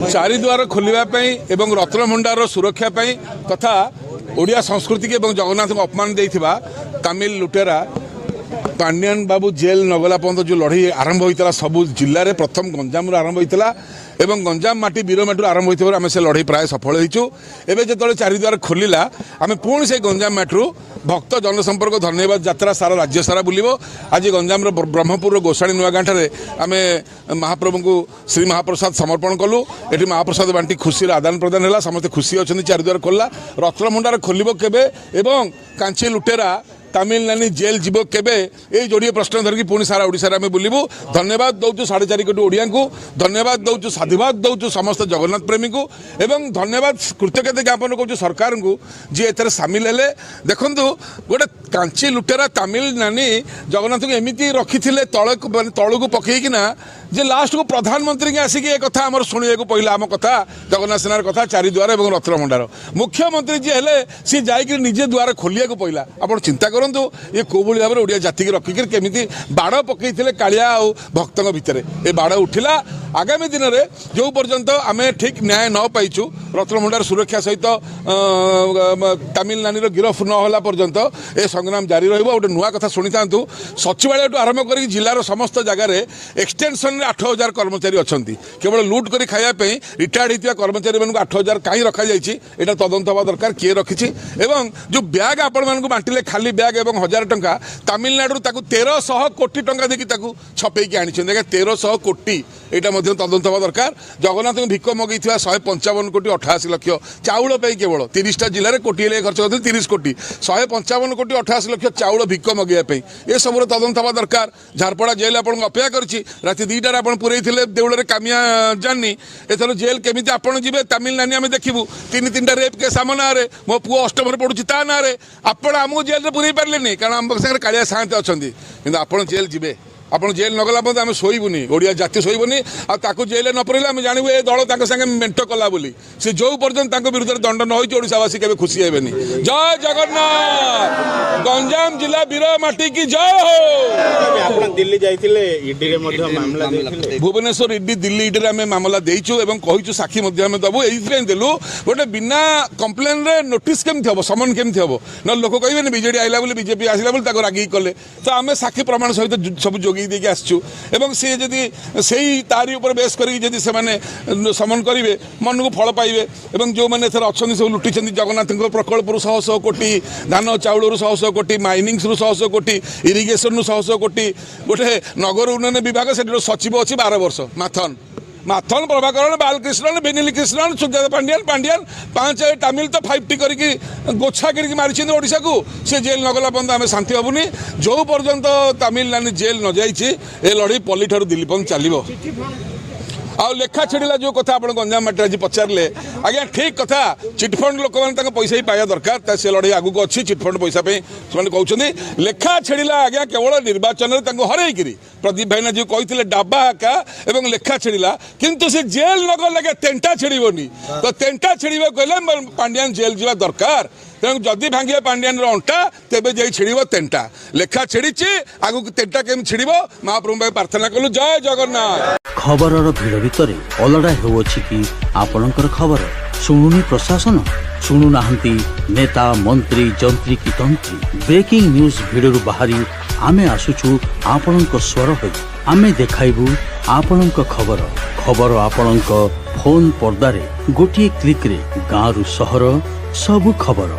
चारिद्वार खोलने एवं रत्नभंडार सुरक्षा तथा ओडिया संस्कृति के जगन्नाथ को अपमान देथिबा तमिल लुटेरा पांडियान बाबू जेल नगला पर्यंत जो लड़ाई आरंभ होता सबू जिले में प्रथम गंजाम आरंभ होता एवं गंजाम माटी बीरमाटी आरंभ होता आम से लड़ाई प्राय सफल होइछु। एबे जो चारिद्वार खोलिला आम पुणी से गंजाम माटी भक्त जनसंपर्क धन्यवाद यात्रा सारा राज्य सारा बुलिबो। आज गंजाम ब्रह्मपुर गोसाणी नुआगाँ आम महाप्रभु को श्री महाप्रसाद समर्पण कलु। ये महाप्रसाद बांटी खुशी आदान प्रदान है, समस्त खुशी अच्छा। चारिद्वार खोलला रत्नभंडार खोल केबे एवं कांची लुटेरा तमिलनाडु जेल जीव केबे ये जोड़े प्रश्न धरिकी पुणी सारा ओडिशा में बुलू। धन्यवाद दौचु 4.5 कोटी ओडिया को, धन्यवाद दौचु साधुवाद दौचु समस्त जगन्नाथ प्रेमी को एवं धन्यवाद कृतज्ञता ज्ञापन करूँ सरकार को जी एथर सामिल हेले। देखु गोटे कांची लुटेरा तमिलनाडु जगन्नाथ को एमती रखी तलू को पकईकिना जे लास्ट को प्रधानमंत्री के आसिक एक कथा आम शुणा पहला आम कथा जगन्नाथ सेनार कथा चारिद्वार और रत्नभंडार मुख्यमंत्री जी हेले सी जाइए निजे द्वार खोलिया पहला। आप चिंता करूँ ये कौ भाई भाव ओडिया जाति की रखिक केमी बाड़ पकई कालिया और भक्तों भितर ये बाड़ उठिला। आगामी दिन में जो पर्यंत आम ठीक न्याय न पाइचु रत्नभंडार सुरक्षा सहित तमिलनाडु गिरफ नहला पर्यंत ए संग्राम जारी रहिबो। गोटे नुआ कथा शुणी था सचिवालय आरंभ कर जिलार समस्त जगार एक्सटेंशन 8,000 कर्मचारी अच्छा केवल लुट कर खायापी रिटायर्ड होता कर्मचारी मान 8,000 कहीं रखा जाए तदंत हवा दरकार किए रखी। एवं जो ब्याग आपण मानक बांटिले खाली ब्याग एवं 1,000 टंका तमिलनाडु 1300 कोटी टंका देखिए छपेकी आनी 1300 कोटी यहाँ तदंत हवा दरकार। जगन्नाथ भिक मगई 155 कोटी 88 लक्ष चाउल केवल 30टा जिले में कोटी खर्च करते 30 कोटी 155 कोटी 88 लक्ष चाउल भिक मगैया ये सब तदंत हवा दरकार। झारपड़ा जेल आपको अपेक्षा करी राति 2टार आप पुरई देउल कामिया जानी एथर जेल केमी आपड़ जी तमिलनाडु आम देखू 3-3टा रेप केस आम ना मो पुओ 8म पढ़ुची ता ना आपण आमको जेल में पुरई पारे कारण आम सागर कालिया साहते अच्छा कि आप जेल जी आप जेल नगला पर्यटन आम शोबुनि ओडिया जाति शोबुनि आकु जेल न पड़े आम जानू ये दल सागे मेट कला बोली से जो पर्यटन विरुद्ध दंड न होशावासी के खुशी हेबे। जय जगन्नाथ। गंजाम जिला बीरमाटी की जय हो। दिल्ली जाइथिले ईडी रे मध्य मामला देथिले भुवनेश्वर ईडी दिल्ली ईडी आम मामला देइछु एवं कहिछु साक्षी मध्य आम दबु एइथ्रे देलु गोटे बिना कंप्लेन रे नोटिस केमथि हबो समन केमथि हबो न लोक कहबे बीजेडी आइला बोली बीजेपी आसिला बोली ताको रागी कले तो आम साक्षी प्रमाण सहित सब जोगी देके आसचु एवं सी जदि सेही तारी ऊपर बेस करी जदि से माने समन करिवे मन को फल पाइबे एवं जो माने एथर अछन सब लुटी चंदी जगन्नाथ प्रकल्प 100 कोटी धान चाउल 100 कोटी माइनिंग 100 कोटी इरिगेशन 100 कोटी गोटे नगर उन्नयन विभाग से सचिव अच्छी 12 वर्ष माथन माथन प्रभाकरण बालकृष्णन बेनिल कृष्णन सुजाता पांडियान 5 तमिल तो 5टी करके गोछा करके मारी ओडिशा को से जेल नगला पर्यंत आम शांति हेबुनि। जो पर्यंत तमिलनाडु जेल न जाइए ए लड़ाई पल्ली ठार दिल्ली पर्यंत चलो। आउ लेखा छेड़ा जो कथा आप गंजाम माटी आज पचारे आज्ञा ठीक कथा चिटफंड लोक मैंने पैसा ही पाया दरकार से लड़ाई आगू अच्छी चिटफंड पैसा कहते लेखा छेड़ा आज्ञा केवल निर्वाचन में हरई प्रदीप भाईना जो कहते डाबा हाका एवं लेखा छेड़ा किंतु से जेल नगर लगे तेंटा छेड़बनी तो तेंटा छेड़ा कहले पांडियान जेल जावा दरकार तेणु जदि भांगे पांडियान अंटा तेबे जाई छिड़ब तेंटा लेखा छिड़ी आगु तेंटा केम छिड़ब महाप्रभु प्रार्थना कलु। जय जगन्नाथ। खबर भिड़ भितर अलड़ा होउछि कि आपणकर खबर शुणुनी प्रशासन शुणु नाहंती नेता मंत्री जंत्री की तंत्री ब्रेकिंग न्यूज भिडरू बाहरी आमे आसुछु आपणक स्वर होई आमे देखाइबु आपणक खबर खबर आपणक फोन पर्दारे गोटिए क्लिक रे गाँव रु सहर सबु खबर।